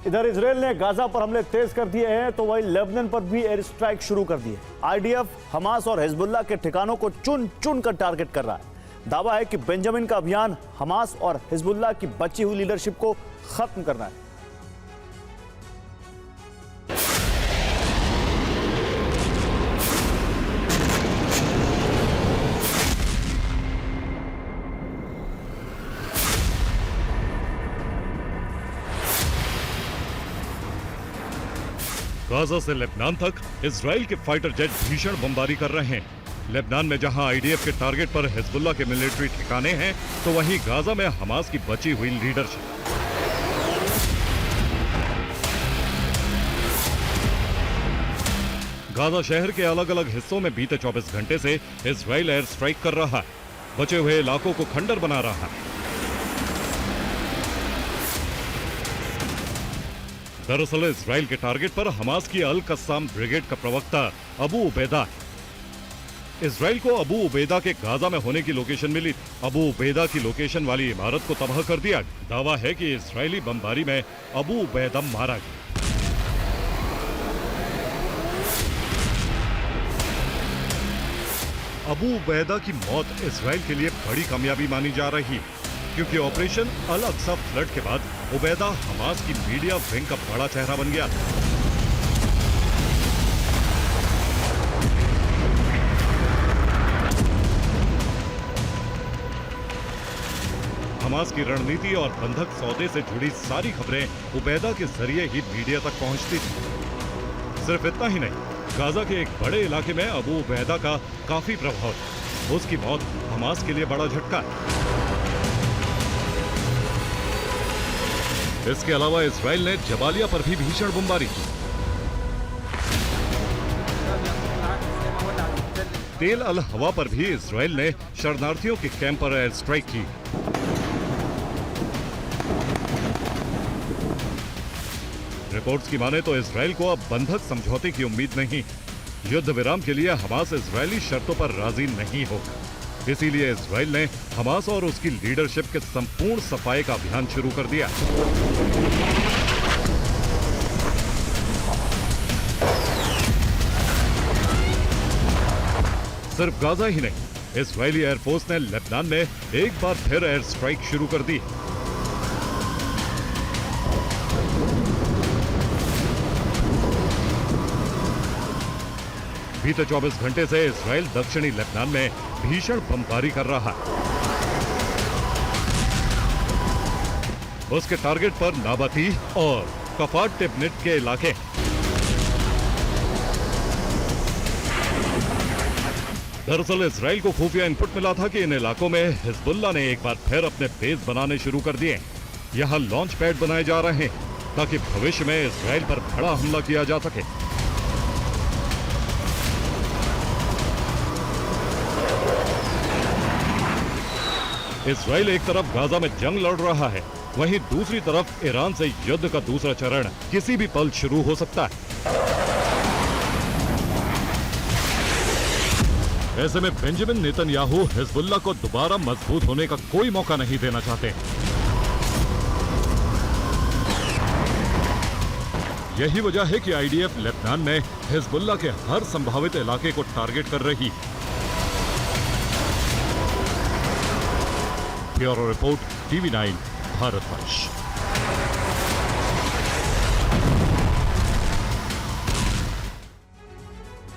इधर इजराइल ने गाजा पर हमले तेज कर दिए हैं तो वहीं लेबनान पर भी एयर स्ट्राइक शुरू कर दी है। आईडीएफ हमास और हिजबुल्लाह के ठिकानों को चुन चुन कर टारगेट कर रहा है। दावा है कि बेंजामिन का अभियान हमास और हिजबुल्लाह की बची हुई लीडरशिप को खत्म करना है। गाजा से लेबनान तक इजराइल के फाइटर जेट भीषण बमबारी कर रहे हैं। लेबनान में जहां आईडीएफ के टारगेट पर हिजबुल्लाह के मिलिट्री ठिकाने हैं, तो वहीं गाजा में हमास की बची हुई लीडरशिप। गाजा शहर के अलग अलग हिस्सों में बीते 24 घंटे से इजराइल एयर स्ट्राइक कर रहा है, बचे हुए इलाकों को खंडर बना रहा है। दरअसल इजराइल के टारगेट पर हमास की अल कस्साम ब्रिगेड का प्रवक्ता अबू उबैदा है। इजराइल को अबू उबैदा के गाजा में होने की लोकेशन मिली। अबू उबैदा की लोकेशन वाली इमारत को तबाह कर दिया। दावा है कि इजरायली बमबारी में अबू उबैदा मारा गया। अबू उबैदा की मौत इजराइल के लिए बड़ी कामयाबी मानी जा रही है, क्योंकि ऑपरेशन अल अक्सा फ्लड के बाद उबैदा हमास की मीडिया विंग का बड़ा चेहरा बन गया। हमास की रणनीति और बंधक सौदे से जुड़ी सारी खबरें उबैदा के जरिए ही मीडिया तक पहुंचती थी। सिर्फ इतना ही नहीं, गाजा के एक बड़े इलाके में अबू उबैदा का काफी प्रभाव था। उसकी मौत हमास के लिए बड़ा झटका है। इसके अलावा इजराइल ने जबालिया पर भी भीषण बमबारी की। तेल अल हवा पर भी इजराइल ने शरणार्थियों के कैंप पर एयर स्ट्राइक की। रिपोर्ट्स की माने तो इजराइल को अब बंधक समझौते की उम्मीद नहीं। युद्ध विराम के लिए हमास इजरायली शर्तों पर राजी नहीं होगा। इसीलिए इजराइल ने हमास और उसकी लीडरशिप के संपूर्ण सफाई का अभियान शुरू कर दिया। सिर्फ गाजा ही नहीं, इजरायली एयरफोर्स ने लेबनान में एक बार फिर एयर स्ट्राइक शुरू कर दी। बीते 24 घंटे से इजराइल दक्षिणी लेबनान में भीषण बमबारी कर रहा है। उसके टारगेट पर नाबाती और कफाट टिबनिट के इलाके। दरअसल इजराइल को खुफिया इनपुट मिला था कि इन इलाकों में हिजबुल्लाह ने एक बार फिर अपने बेस बनाने शुरू कर दिए। यहां लॉन्च पैड बनाए जा रहे हैं ताकि भविष्य में इजराइल पर बड़ा हमला किया जा सके। इजराइल एक तरफ गाजा में जंग लड़ रहा है, वहीं दूसरी तरफ ईरान से युद्ध का दूसरा चरण किसी भी पल शुरू हो सकता है। ऐसे में बेंजामिन नेतन्याहू हिजबुल्लाह को दोबारा मजबूत होने का कोई मौका नहीं देना चाहते। यही वजह है कि आईडीएफ लेबनान में हिजबुल्लाह के हर संभावित इलाके को टारगेट कर रही। Bureau report, TV9 Bharatvarsh.